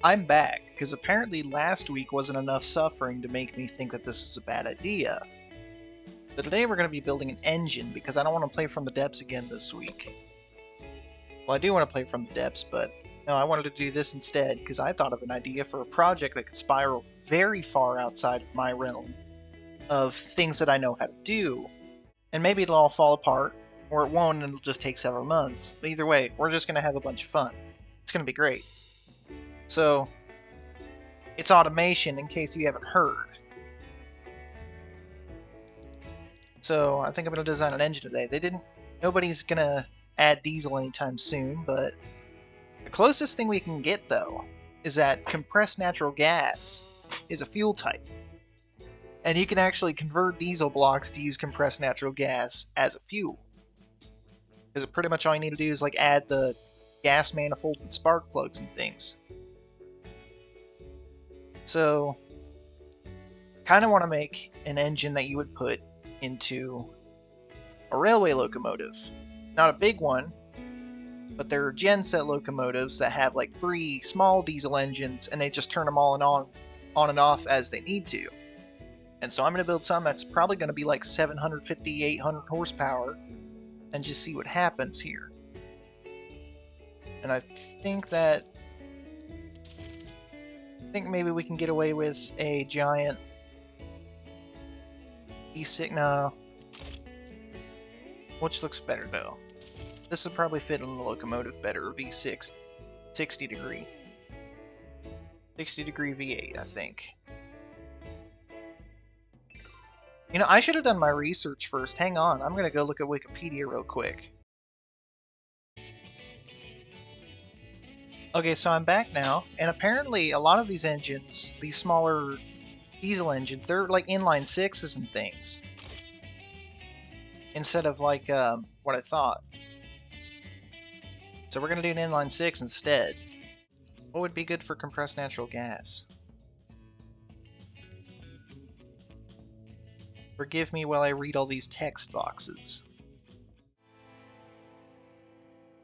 I'm back, because apparently last week wasn't enough suffering to make me think that this was a bad idea. But today we're going to be building an engine, because I don't want to play from the depths again this week. Well, I do want to play from the depths, but no, I wanted to do this instead, because I thought of an idea for a project that could spiral very far outside of my realm of things that I know how to do. And maybe it'll all fall apart, or it won't and it'll just take several months. But either way, we're just going to have a bunch of fun. It's going to be great. So, it's automation, in case you haven't heard. So I think I'm going to design an engine today. Nobody's going to add diesel anytime soon, but the closest thing we can get, though, is that compressed natural gas is a fuel type. And you can actually convert diesel blocks to use compressed natural gas as a fuel. Because pretty much all you need to do is add the gas manifold and spark plugs and things. So, kind of want to make an engine that you would put into a railway locomotive. Not a big one, but there are genset locomotives that have 3 small diesel engines, and they just turn them all on and off as they need to. And so I'm going to build some that's probably going to be 750, 800 horsepower, and just see what happens here. And I think maybe we can get away with a giant V6. No. Which looks better though? This would probably fit in the locomotive better. V6, 60 degree V8, I think. You know, I should have done my research first. Hang on, I'm gonna go look at Wikipedia real quick. Okay, so I'm back now, and apparently a lot of these engines, these smaller diesel engines, they're inline sixes and things. Instead of what I thought. So we're gonna do an inline six instead. What would be good for compressed natural gas? Forgive me while I read all these text boxes.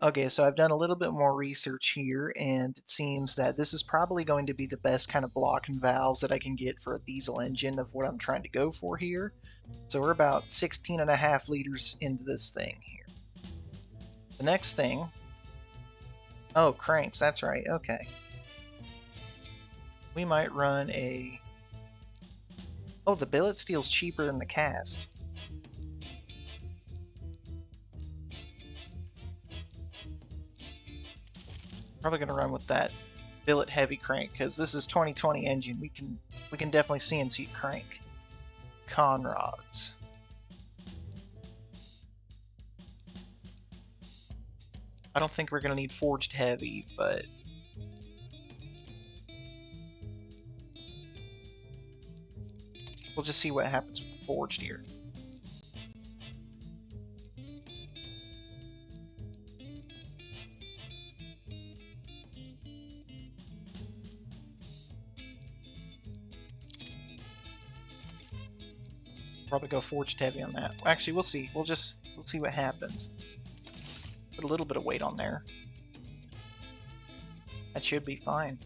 Okay, so I've done a little bit more research here, and it seems that this is probably going to be the best kind of block and valves that I can get for a diesel engine of what I'm trying to go for here. So we're about 16.5 liters into this thing here. The next thing... Oh, cranks, that's right, okay. We might run a... Oh, the billet steel's cheaper than the cast. Probably gonna run with that billet heavy crank because this is 2020 engine. We can definitely CNC crank. Conrods. I don't think we're gonna need forged heavy, but we'll just see what happens with the forged here. Probably go forged heavy on that. Actually, we'll see. We'll see what happens. Put a little bit of weight on there. That should be fine.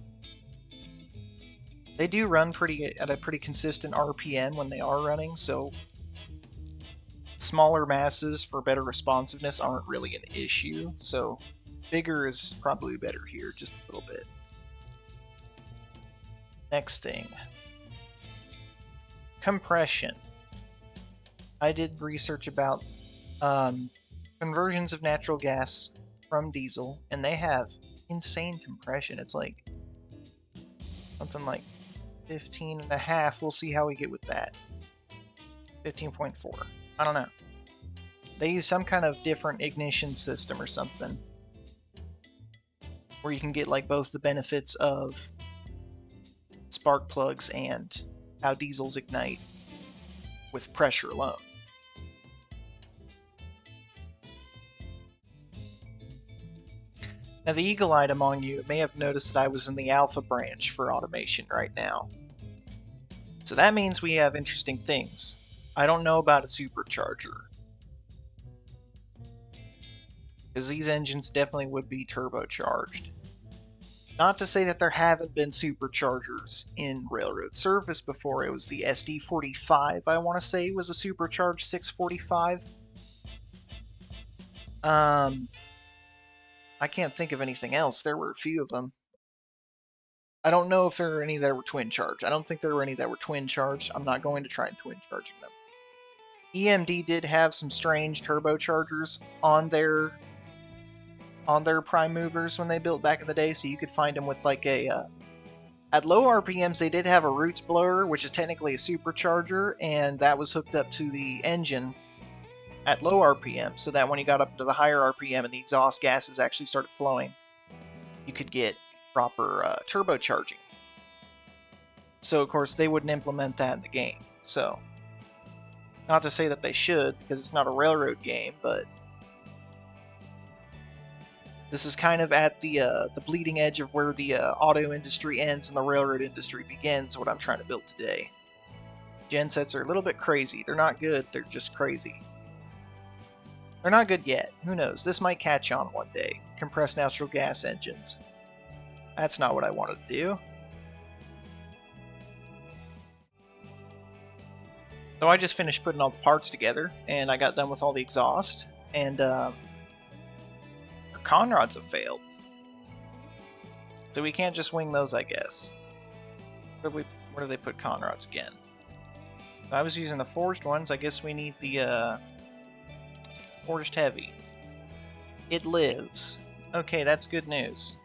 They do run at a pretty consistent RPM when they are running, so smaller masses for better responsiveness aren't really an issue. So bigger is probably better here, just a little bit. Next thing. Compression. I did research about conversions of natural gas from diesel, and they have insane compression. It's something like 15.5. We'll see how we get with that. 15.4. I don't know. They use some kind of different ignition system or something where you can get both the benefits of spark plugs and how diesels ignite with pressure alone. Now, the eagle-eyed among you may have noticed that I was in the alpha branch for automation right now. So that means we have interesting things. I don't know about a supercharger, because these engines definitely would be turbocharged. Not to say that there haven't been superchargers in Railroad Service before. It was the SD45, I want to say, was a supercharged 645. I can't think of anything else. There were a few of them. I don't know if there were any that were twin charged. I don't think there were any that were twin charged. I'm not going to try and twin charging them. EMD did have some strange turbochargers on their prime movers when they built back in the day, so you could find them with like a at low RPMs they did have a roots blower, which is technically a supercharger, and that was hooked up to the engine at low RPM, so that when you got up to the higher RPM and the exhaust gases actually started flowing, you could get proper turbocharging. So of course they wouldn't implement that in the game. So not to say that they should, because it's not a railroad game, but this is kind of at the bleeding edge of where the auto industry ends and the railroad industry begins, what I'm trying to build today. Gensets are a little bit crazy. They're not good, they're just crazy. They're not good yet. Who knows? This might catch on one day. Compressed natural gas engines. That's not what I wanted to do. So I just finished putting all the parts together, and I got done with all the exhaust, and our conrods have failed. So we can't just wing those, I guess. Where do they put conrods again? I was using the forged ones. I guess we need the forged heavy. It lives. Okay, that's good news.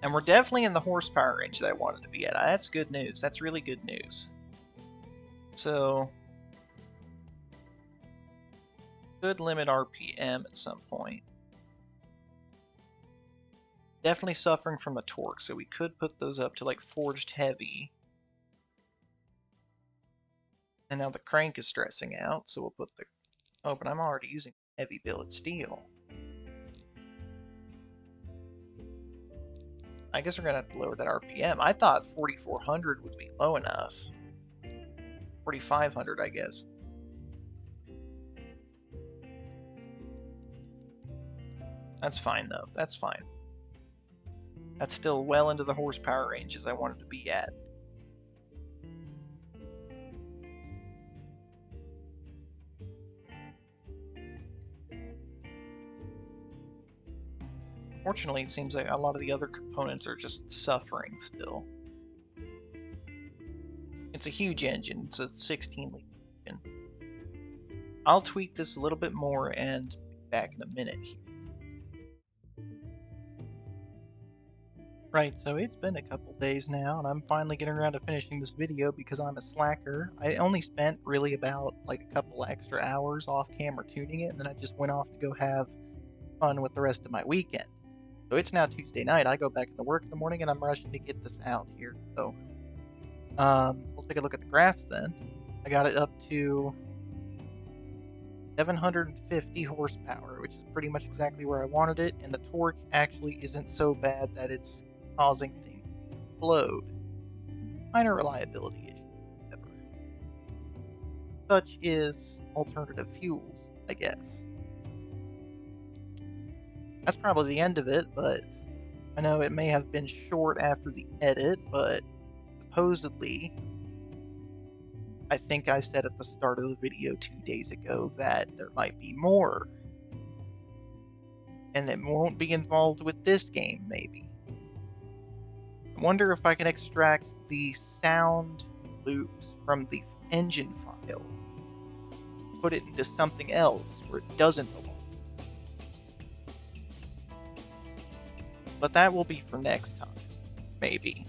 And we're definitely in the horsepower range that I wanted to be at. That's good news. That's really good news. So, could limit RPM at some point. Definitely suffering from the torque, so we could put those up to like forged heavy. And now the crank is stressing out, so we'll put the... Oh, but I'm already using heavy billet steel. I guess we're going to have to lower that RPM. I thought 4,400 would be low enough. 4,500, I guess. That's fine, though. That's fine. That's still well into the horsepower ranges I wanted to be at. Fortunately, it seems like a lot of the other components are just suffering still. It's a huge engine. It's a 16-liter engine. I'll tweak this a little bit more and be back in a minute here. Right, so it's been a couple days now, and I'm finally getting around to finishing this video because I'm a slacker. I only spent really about like a couple extra hours off camera tuning it, and then I just went off to go have fun with the rest of my weekend. So it's now Tuesday night. I go back to work in the morning, and I'm rushing to get this out here. So we'll take a look at the graphs then. I got it up to 750 horsepower, which is pretty much exactly where I wanted it, and the torque actually isn't so bad that it's causing things to explode. Minor reliability issue, however. Such is alternative fuels, I guess. That's probably the end of it, but I know it may have been short after the edit, but supposedly, I think I said at the start of the video 2 days ago that there might be more. And it won't be involved with this game, maybe. I wonder if I can extract the sound loops from the engine file, put it into something else where it doesn't belong. But that will be for next time, maybe.